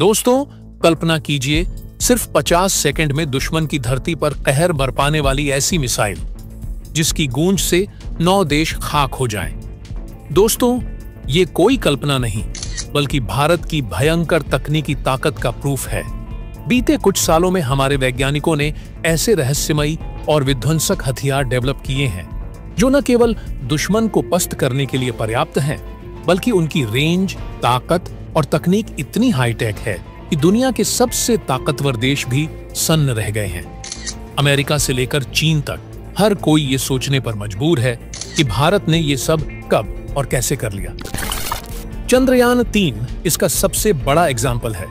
दोस्तों, कल्पना कीजिए सिर्फ 50 सेकंड में दुश्मन की धरती पर कहर बरपाने वाली ऐसी मिसाइल जिसकी गूंज से 9 देश खाक हो जाएं। दोस्तों, ये कोई कल्पना नहीं बल्कि भारत की भयंकर तकनीकी ताकत का प्रूफ है। बीते कुछ सालों में हमारे वैज्ञानिकों ने ऐसे रहस्यमयी और विध्वंसक हथियार डेवलप किए हैं जो न केवल दुश्मन को पस्त करने के लिए पर्याप्त हैं, बल्कि उनकी रेंज, ताकत और तकनीक इतनी हाईटेक है कि दुनिया के सबसे ताकतवर देश भी सन्न रह गए हैं। अमेरिका से लेकर चीन तक हर कोई ये सोचने पर मजबूर है कि भारत ने ये सब कब और कैसे कर लिया। चंद्रयान 3 इसका सबसे बड़ा एग्जाम्पल है।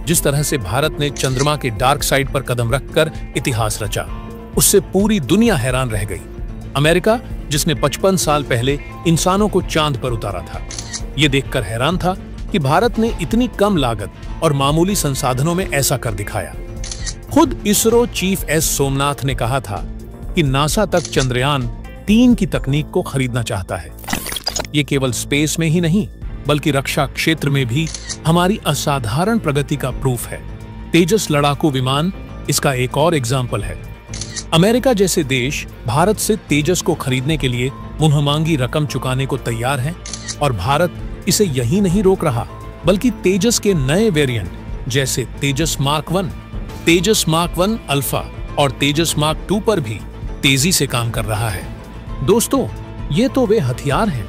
जिस तरह से भारत ने चंद्रमा के डार्क साइड पर कदम रखकर इतिहास रचा, उससे पूरी दुनिया हैरान रह गई। अमेरिका, जिसने 55 साल पहले इंसानों को चांद पर उतारा था, ये देखकर हैरान था कि भारत ने इतनी कम लागत और मामूली संसाधनों में ऐसा कर दिखाया। खुद इसरो चीफ एस सोमनाथ ने कहा था कि नासा तक चंद्रयान 3 की तकनीक को खरीदना चाहता है। ये केवल स्पेस में ही नहीं बल्कि रक्षा क्षेत्र में भी हमारी असाधारण प्रगति का प्रूफ है। तेजस लड़ाकू विमान इसका एक और एग्जाम्पल है। अमेरिका जैसे देश भारत से तेजस को खरीदने के लिए मुंहमांगी रकम चुकाने को तैयार है और भारत इसे यही नहीं रोक रहा बल्कि तेजस के नए वेरिएंट जैसे तेजस मार्क 1, तेजस मार्क 1 अल्फा और तेजस मार्क 2 पर भी तेजी से काम कर रहा है। दोस्तों, ये तो वे हथियार हैं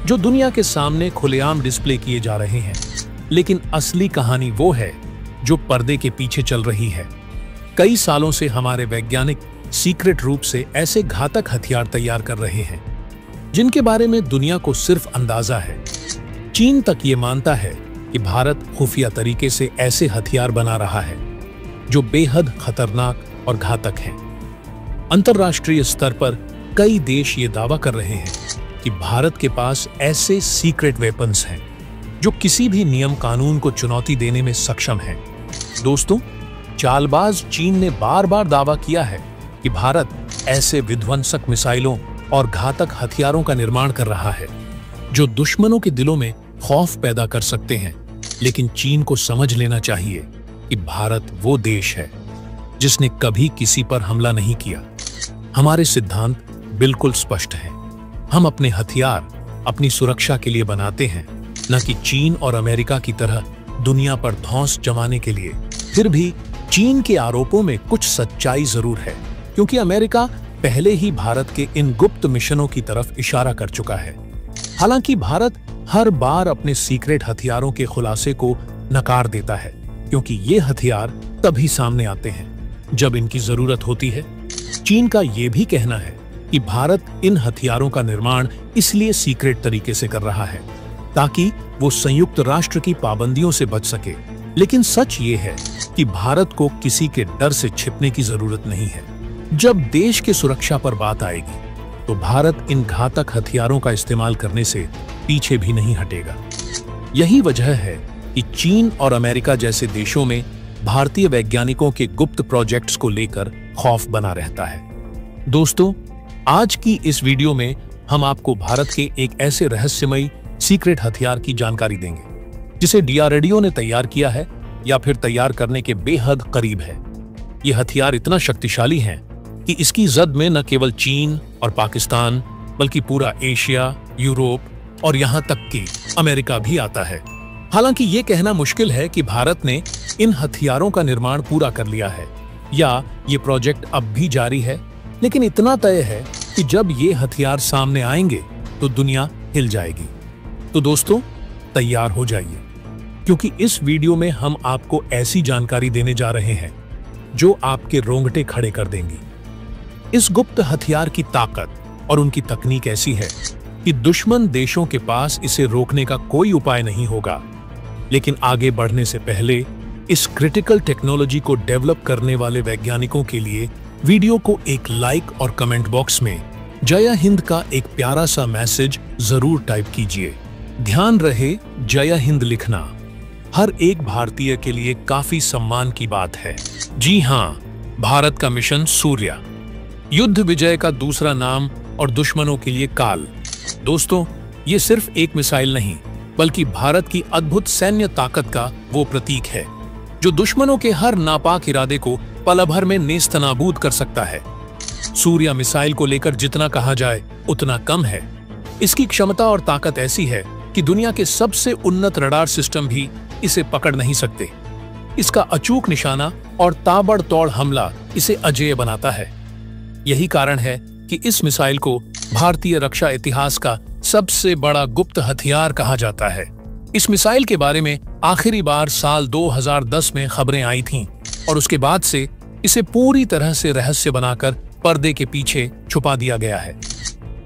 जो दुनिया के सामने खुलेआम डिस्प्ले किए जा रहे हैं, लेकिन असली कहानी वो है जो पर्दे के पीछे चल रही है। कई सालों से हमारे वैज्ञानिक सीक्रेट रूप से ऐसे घातक हथियार तैयार कर रहे हैं जिनके बारे में दुनिया को सिर्फ अंदाजा है। चीन तक ये मानता है कि भारत खुफिया तरीके से ऐसे हथियार बना रहा है जो बेहद खतरनाक और घातक हैं। अंतर्राष्ट्रीय स्तर पर कई देश ये दावा कर रहे हैं कि भारत के पास ऐसे सीक्रेट वेपन्स हैं जो किसी भी नियम कानून को चुनौती देने में सक्षम हैं। दोस्तों, चालबाज चीन ने बार बार दावा किया है कि भारत ऐसे विध्वंसक मिसाइलों और घातक हथियारों का निर्माण कर रहा है जो दुश्मनों के दिलों में खौफ पैदा कर सकते हैं। लेकिन चीन को समझ लेना चाहिए कि भारत वो देश है जिसने कभी किसी पर हमला नहीं किया। हमारे सिद्धांत बिल्कुल स्पष्ट हैं। हम अपने हथियार अपनी सुरक्षा के लिए बनाते हैं, न कि चीन और अमेरिका की तरह दुनिया पर धौंस जमाने के लिए। फिर भी चीन के आरोपों में कुछ सच्चाई जरूर है, क्योंकि अमेरिका पहले ही भारत के इन गुप्त मिशनों की तरफ इशारा कर चुका है। हालांकि भारत हर बार अपने सीक्रेट हथियारों के खुलासे को नकार देता है, क्योंकि ये हथियार तभी सामने आते हैं जब इनकी जरूरत होती है। चीन का ये भी कहना है कि भारत इन हथियारों का निर्माण इसलिए सीक्रेट तरीके से कर रहा है ताकि वो संयुक्त राष्ट्र की पाबंदियों से बच सके। लेकिन सच ये है कि भारत को किसी के डर से छिपने की जरूरत नहीं है। जब देश की सुरक्षा पर बात आएगी तो भारत इन घातक हथियारों का इस्तेमाल करने से पीछे भी नहीं हटेगा। यही वजह है कि चीन और अमेरिका जैसे देशों में भारतीय वैज्ञानिकों के गुप्त प्रोजेक्ट्स को लेकर खौफ बना रहता है। दोस्तों, आज की इस वीडियो में हम आपको भारत के एक ऐसे रहस्यमयी सीक्रेट हथियार की जानकारी देंगे जिसे डीआरडीओ ने तैयार किया है या फिर तैयार करने के बेहद करीब है। ये हथियार इतना शक्तिशाली है कि इसकी जद में न केवल चीन और पाकिस्तान बल्कि पूरा एशिया, यूरोप और यहां तक कि अमेरिका भी आता है। हालांकि ये कहना मुश्किल है कि भारत ने इन हथियारों का निर्माण पूरा कर लिया है या ये प्रोजेक्ट अब भी जारी है, लेकिन इतना तय है कि जब ये हथियार सामने आएंगे तो दुनिया हिल जाएगी। तो दोस्तों, तैयार हो जाइए, क्योंकि इस वीडियो में हम आपको ऐसी जानकारी देने जा रहे हैं जो आपके रोंगटे खड़े कर देंगी। इस गुप्त हथियार की ताकत और उनकी तकनीक ऐसी है कि दुश्मन देशों के पास इसे रोकने का कोई उपाय नहीं होगा। लेकिन आगे बढ़ने से पहले इस क्रिटिकल टेक्नोलॉजी को डेवलप करने वाले वैज्ञानिकों के लिए वीडियो को एक लाइक और कमेंट बॉक्स में जय हिंद का एक प्यारा सा मैसेज जरूर टाइप कीजिए। ध्यान रहे, जय हिंद लिखना हर एक भारतीय के लिए काफी सम्मान की बात है। जी हाँ, भारत का मिशन सूर्या, युद्ध विजय का दूसरा नाम और दुश्मनों के लिए काल। दोस्तों, ये सिर्फ एक मिसाइल नहीं बल्कि भारत की अद्भुत सैन्य ताकत का वो प्रतीक है जो दुश्मनों के हर नापाक इरादे को पल भर में नेस्तनाबूद कर सकता है। सूर्या मिसाइल को लेकर जितना कहा जाए उतना कम है। इसकी क्षमता और ताकत ऐसी है कि दुनिया के सबसे उन्नत रडार सिस्टम भी इसे पकड़ नहीं सकते। इसका अचूक निशाना और ताबड़तोड़ हमला इसे अजेय बनाता है। यही कारण है कि इस मिसाइल को भारतीय रक्षा इतिहास का सबसे बड़ा गुप्त हथियार कहा जाता है। इस मिसाइल के बारे में आखिरी बार साल 2010 में खबरें आई थीं और उसके बाद से इसे पूरी तरह से रहस्य बनाकर पर्दे के पीछे छुपा दिया गया है।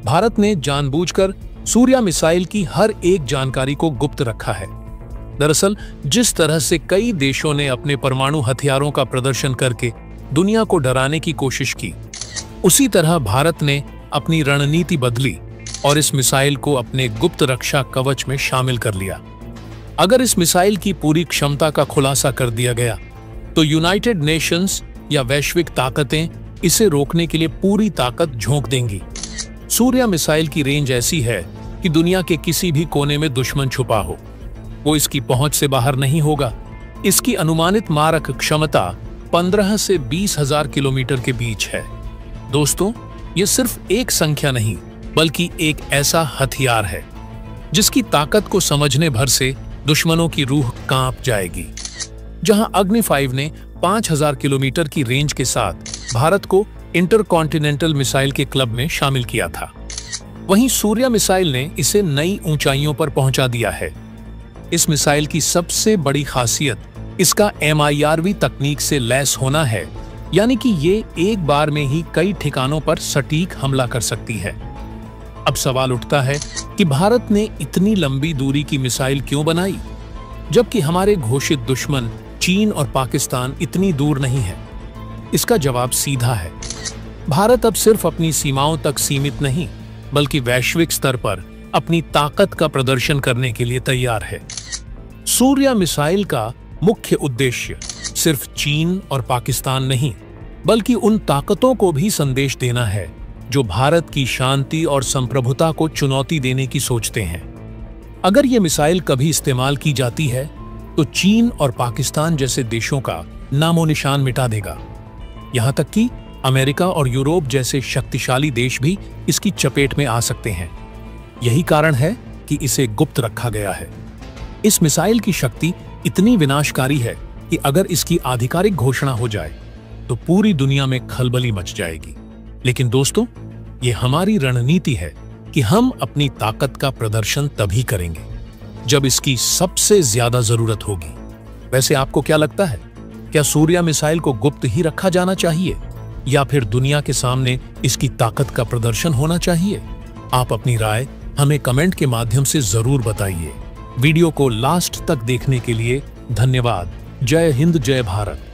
भारत ने जानबूझकर सूर्या मिसाइल की हर एक जानकारी को गुप्त रखा है। दरअसल जिस तरह से कई देशों ने अपने परमाणु हथियारों का प्रदर्शन करके दुनिया को डराने की कोशिश की, उसी तरह भारत ने अपनी रणनीति बदली और इस मिसाइल को अपने गुप्त रक्षा कवच में शामिल कर लिया। अगर इस मिसाइल की पूरी क्षमता का खुलासा कर दिया गया तो यूनाइटेड नेशंस या वैश्विक ताकतें इसे रोकने के लिए पूरी ताकत झोंक देंगी। सूर्या मिसाइल की रेंज ऐसी है कि दुनिया के किसी भी कोने में दुश्मन छुपा हो, वो इसकी पहुंच से बाहर नहीं होगा। इसकी अनुमानित मारक क्षमता 15 से 20,000 किलोमीटर के बीच है। दोस्तों, ये सिर्फ एक संख्या नहीं बल्कि एक ऐसा हथियार है जिसकी ताकत को समझने भर से दुश्मनों की रूह कांप जाएगी। जहां अग्नि 5 ने 5,000 किलोमीटर की रेंज के साथ भारत को इंटरकॉन्टिनेंटल मिसाइल के क्लब में शामिल किया था, वहीं सूर्या मिसाइल ने इसे नई ऊंचाइयों पर पहुंचा दिया है। इस मिसाइल की सबसे बड़ी खासियत इसका MIRV तकनीक से लैस होना है, यानी कि ये एक बार में ही कई ठिकानों पर सटीक हमला कर सकती है। अब सवाल उठता है कि भारत ने इतनी लंबी दूरी की मिसाइल क्यों बनाई, जबकि हमारे घोषित दुश्मन चीन और पाकिस्तान इतनी दूर नहीं है। इसका जवाब सीधा है। भारत अब सिर्फ अपनी सीमाओं तक सीमित नहीं बल्कि वैश्विक स्तर पर अपनी ताकत का प्रदर्शन करने के लिए तैयार है। सूर्या मिसाइल का मुख्य उद्देश्य सिर्फ चीन और पाकिस्तान नहीं बल्कि उन ताकतों को भी संदेश देना है जो भारत की शांति और संप्रभुता को चुनौती देने की सोचते हैं। अगर ये मिसाइल कभी इस्तेमाल की जाती है तो चीन और पाकिस्तान जैसे देशों का नामो निशान मिटा देगा। यहां तक कि अमेरिका और यूरोप जैसे शक्तिशाली देश भी इसकी चपेट में आ सकते हैं। यही कारण है कि इसे गुप्त रखा गया है। इस मिसाइल की शक्ति इतनी विनाशकारी है कि अगर इसकी आधिकारिक घोषणा हो जाए तो पूरी दुनिया में खलबली मच जाएगी। लेकिन दोस्तों, ये हमारी रणनीति है कि हम अपनी ताकत का प्रदर्शन तभी करेंगे जब इसकी सबसे ज्यादा जरूरत होगी। वैसे आपको क्या लगता है, क्या सूर्या मिसाइल को गुप्त ही रखा जाना चाहिए या फिर दुनिया के सामने इसकी ताकत का प्रदर्शन होना चाहिए? आप अपनी राय हमें कमेंट के माध्यम से जरूर बताइए। वीडियो को लास्ट तक देखने के लिए धन्यवाद। जय हिंद, जय भारत।